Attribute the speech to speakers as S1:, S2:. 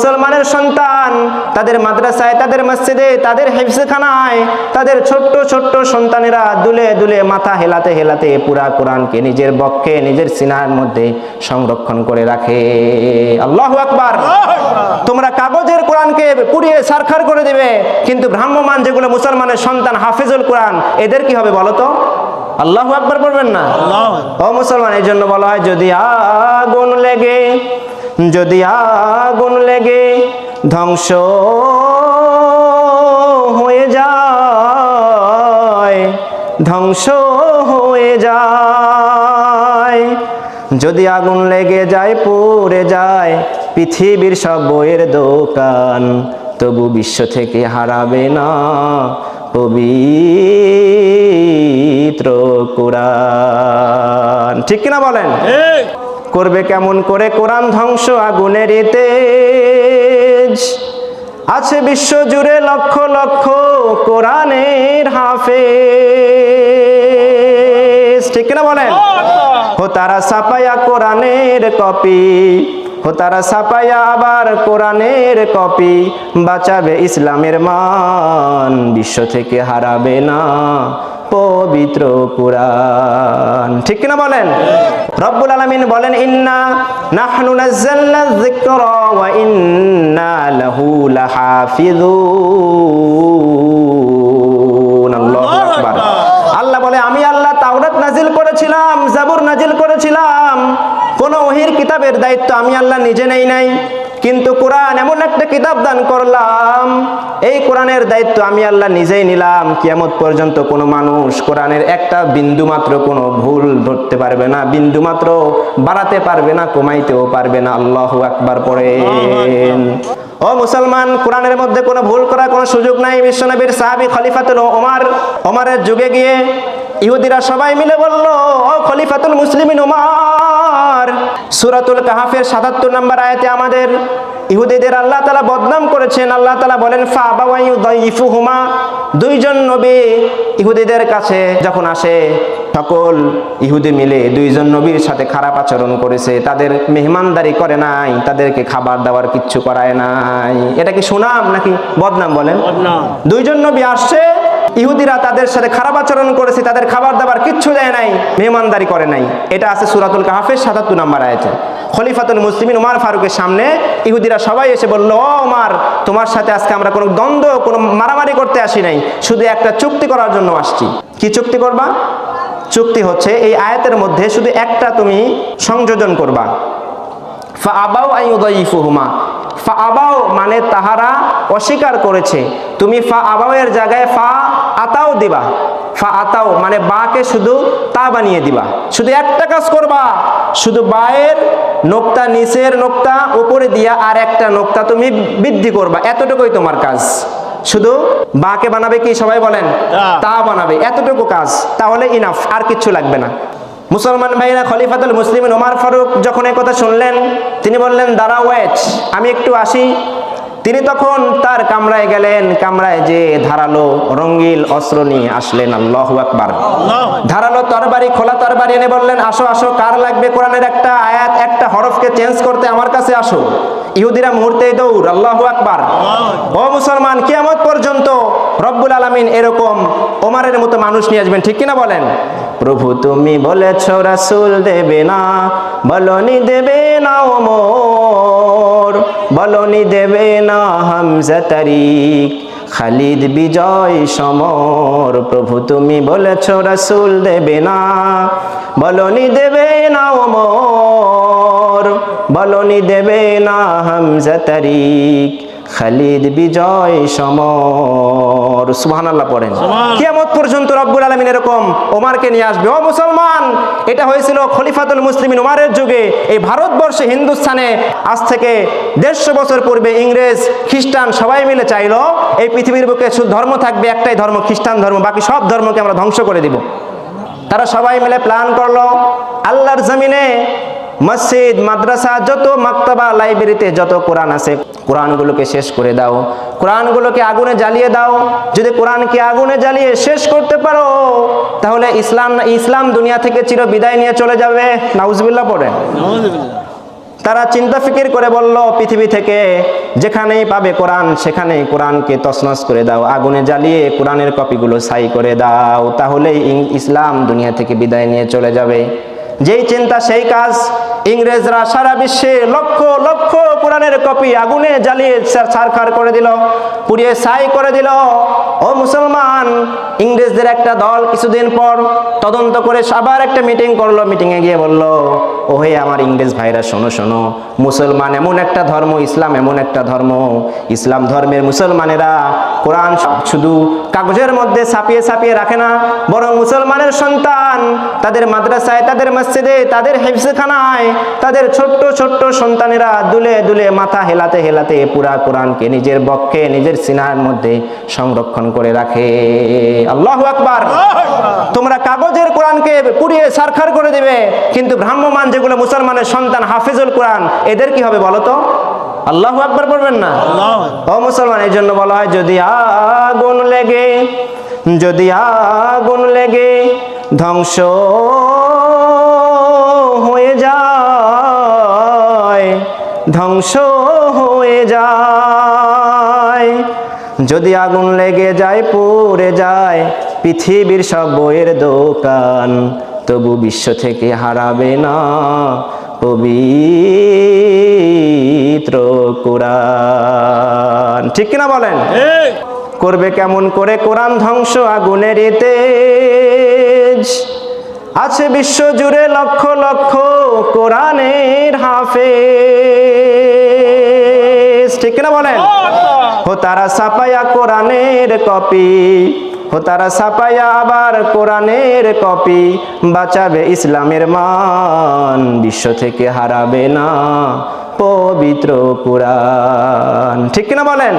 S1: মুসলমানের সন্তান তাদের মাদ্রাসায়, তাদের মসজিদে, তাদের হিফজখানায় তাদের ছোট্ট ছোট্ট সন্তানেরা দুলে দুলে মাথা হেলাতে হেলাতে পুরা কোরআনকে নিজের বক্ষে, নিজের সিনার মধ্যে সংরক্ষণ করে রাখে। আল্লাহু আকবার। তোমরা কাগজের কোরআনকে পুড়িয়ে ছারখার করে দেবে, কিন্তু ভ্রাম্যমান যেগুলো মুসলমানের সন্তান হাফিজুল কোরআন, এদের কি হবে বলো তো? আল্লাহু আকবার পড়বেন না? ও মুসলমান, এই জন্য বলা হয় যদি আগুন লেগে, যদি আগুন লেগে ধ্বংস হয়ে যায়, ধ্বংস হয়ে যায়, যদি আগুন লেগে যায় পুড়ে যায় পৃথিবীর সব বইয়ের দোকান, তবু বিশ্ব থেকে হারাবে না পবিত্র কোরআন। ঠিক কিনা বলেন? করবে কেমন করে কোরআন ধ্বংস আগুনের তেজ, আছে বিশ্ব জুড়ে লক্ষ লক্ষ কোরআনের হাফেজ। ঠিক কিনা বলেন? ও তারা ছাপায়া কোরআনের কপি, ও তারা ছাপায়া আবার কোরআনের কপি, বাঁচাবে ইসলামের মান, বিশ্ব থেকে হারাবে না পবিত্র কোরআন। ঠিক কিনা বলেন? রব্বুল আলামিন বলেন ইন্না নাহনু নাযালনা যিকরা ওয়া ইন্না লাহু লাহাফিযুন। আল্লাহু আকবার। আল্লাহ বলে আমি আল্লাহ তাওরাত নাজিল করেছিলাম, জাবুর নাজিল করেছিলাম, কোন ওহীর কিতাবের দায়িত্ব আমি আল্লাহ নিজে নেই নাই, কিন্তু কোরআন এমন একটা কিতাব দান করলাম, এই কোরআনের দায়িত্ব আমি আল্লাহ নিজেই নিলাম। কিয়ামত পর্যন্ত কোনো মানুষ কোরআনের একটা বিন্দু মাত্র কোনো ভুল ধরতে পারবে না, বিন্দু মাত্র বাড়াতে পারবে না, কমাইতেও পারবে না। আল্লাহু আকবার পড়েন। ও মুসলমান, কোরআনের মধ্যে কোনো ভুল করার কোনো সুযোগ নাই। বিশ্বনবীর সাহাবী খলিফাতুল ওমরের যুগে গিয়ে ইহুদিরা সবাই মিলে বলল, ও খলিফাতুল মুসলিমিন ওমর, সূরাতুল কাহফের ৭৭ নম্বর আয়াতে আমাদের ইহুদিদের আল্লাহ তাআলা বদনাম করেছেন। আল্লাহ তাআলা বলেন ফাআবাউ ইউদাইফুহুমা, দুইজন নবী ইহুদিদের কাছে যখন আসে, সকল ইহুদি মিলে দুইজন নবীর সাথে খারাপ আচরণ করেছে, তাদের মেহমানদারি করে নাই, তাদেরকে খাবার দাবার কিচ্ছু করায় নাই। এটা কি সুনাম নাকি বদনাম বলেন? দুইজন নবী আসছে, ইহুদিরা তাদের সাথে খারাপ আচরণ করেছে, তাদের খাবার দাবার কিচ্ছু দেয় নাই, মেহমানদারি করে নাই। এটা আছে সূরাতুল কাহফের ৭৭ নম্বর আয়াতে। খলিফাতুল মুসলিমিন ওমর ফারুকের সামনে ইহুদিরা সবাই এসে বলল, ও ওমর, তোমার সাথে আজকে আমরা কোনো দ্বন্দ্ব, কোনো মারামারি করতে আসি নাই, শুধু একটা চুক্তি করার জন্য আসছি। কি চুক্তি করবা? চুক্তি হচ্ছে এই আয়াতের মধ্যে শুধু একটা তুমি সংযোজন করবা, ফাআবাউ আইয়ুদাইফুহুমা। ফাআবাউ মানে তাহারা অস্বীকার করেছে, তুমি ফাআবাউ এর জায়গায় ফা আতাও দিবা। ফা আতাও মানে বাকে শুধু তা বানিয়ে দিবা। শুধু একটা কাজ করবা, শুধু বায়ের নোক্তা নিচের নোক্তা উপরে দিয়া আর একটা নোক্তা তুমি বৃদ্ধি করবা, এতটুকুই তোমার কাজ। শুধু বাকে বানাবে কি? সবাই বলেন তা বানাবে, এতটুকু কাজ, তাহলে ইনাফ, আর কিচ্ছু লাগবে না। মুসলমান ভাইরা, খলিফাতুল মুসলিমিন ওমর ফারুক যখন এই কথা শুনলেন, তিনি বললেন দাঁড়াও, ওয়েট, আমি একটু আসি। তিনি তখন তার কামরায় গেলেন, কামরায় যে ধারালো রঙিন অস্ত্র নিয়ে আসলেন। আল্লাহু আকবার। ধারালো তরবারি, খোলা তরবারি এনে বললেন, আসো আসো, কার লাগবে কোরআনের একটা আয়াত, একটা হরফকে চেঞ্জ করতে, আমার কাছে আসো। ইহুদিরা মুহূর্তেই দৌড়। আল্লাহু আকবার। ও মুসলমান, কিয়ামত পর্যন্ত রব্বুল আলামিন এরকম ওমরের মতো মানুষ নিয়ে আসবেন। ঠিক কিনা বলেন? প্রভু তুমি বলেছ রাসূল দেবে না, বলনি দেবে না ওমর, বলনি দেবে না হামজা তারিক, খালিদ বিজয় সমর। প্রভু তুমি বলেছ রাসূল দেবে না, বলনি দেবে না ওমর, বলনি দেবে না হামজা তারিক, খালিদ বিজয় সমর। সুবহানাল্লাহ পড়েন। কিয়ামত পর্যন্ত রব্বুল আলামিন এরকম ওমরকে নিয়ে আসবে। ও মুসলমান, এটা হয়েছিল খলিফাতুল মুসলিমিন ওমরের যুগে। এই ভারতবর্ষে, হিন্দুস্তানে আজ থেকে 150 বছর পূর্বে ইংরেজ খ্রিস্টান সবাই মিলে চাইলো এই পৃথিবীর বুকে শুধু ধর্ম থাকবে একটাই ধর্ম, খ্রিস্টান ধর্ম, বাকি সব ধর্মকে আমরা ধ্বংস করে দিব। তারা সবাই মিলে প্ল্যান করলো, আল্লাহর জমিনে মসজিদ, মাদ্রাসা, যত মাকতাবা, লাইব্রেরিতে যত কোরআন আছে, কোরআনগুলোকে শেষ করে দাও, কোরআনগুলোকে আগুনে জ্বালিয়ে দাও। যদি কোরআনকে আগুনে জ্বালিয়ে শেষ করতে পারো, তাহলে ইসলাম দুনিয়া থেকে চির বিদায় নিয়ে চলে যাবে। নাউজুবিল্লাহ পড়েন। তারা চিন্তা ফিকির করে বলল, পৃথিবী থেকে যেখানেই পাবে কোরআন সেখানেই কোরআনকে তছনছ করে দাও, আগুনে জ্বালিয়ে কোরআনের কপিগুলো ছাই করে দাও, তাহলেই ইসলাম দুনিয়া থেকে বিদায় নিয়ে চলে যাবে। যেই চিন্তা সেই কাজ। ইংরেজরা সারা বিশ্বে লক্ষ লক্ষ কোরআনের কপি আগুনে জ্বালিয়ে ছারখার করে দিল, পুড়িয়ে ছাই করে দিল। ও মুসলমান, ইংরেজদের একটা দল কিছুদিন পর তদন্ত করে আবার একটা মিটিং করলো। মিটিংয়ে গিয়ে বলল, ও হে আমার ইংরেজ ভাইরা, শোনো শোনো, মুসলমান এমন একটা ধর্ম, ইসলাম এমন একটা ধর্ম, ইসলাম ধর্মের মুসলমানেরা কোরআন শুধু কাগজের মধ্যে ছাপিয়ে ছাপিয়ে রাখে না, বরং মুসলমানের সন্তান তাদের মাদ্রাসায়, তাদের মসজিদে, তাদের হিফজখানায়, তাদের ছোট্ট ছোট্ট সন্তানেরা দুলে দুলে মাথা হেলাতে হেলাতে পুরা কোরআনকে নিজের বক্ষে, নিজের সিনার মধ্যে সংরক্ষণ করে রাখে। আল্লাহু আকবার। তোমরা কাগজের কোরআনকে পুড়িয়ে ছারখার করে দিবে, কিন্তু ভ্রাম্যমান যেগুলো মুসলমানের সন্তান হাফিজুল কোরআন, এদের কি হবে বলো তো? আল্লাহু আকবার বলবেন না? ও মুসলমান, এই জন্য বলা হয়, যদি আগুন লেগে, যদি আগুন লেগে ধ্বংস হয়ে যায়, ধ্বংস হয়ে যায়, যদি আগুন লেগে যায়, পুড়ে যায় পৃথিবীর সব বইয়ের দোকান, তবু বিশ্ব থেকে হারাবে না পবিত্র কোরআন। ঠিক কিনা বলেন? করবে কেমন করে কোরআন ধ্বংস আগুনের তেজ? আছে বিশ্ব জুড়ে লক্ষ লক্ষ কোরআনের হাফেজ। ঠিক কিনা বলেন? ও তারা ছাপায়া কোরআনের কপি, ও তারা ছাপায়া আবার কোরআনের কপি, বাঁচাবে ইসলামের মান, বিশ্ব থেকে হারাবে না পবিত্র কোরআন। ঠিক কিনা বলেন?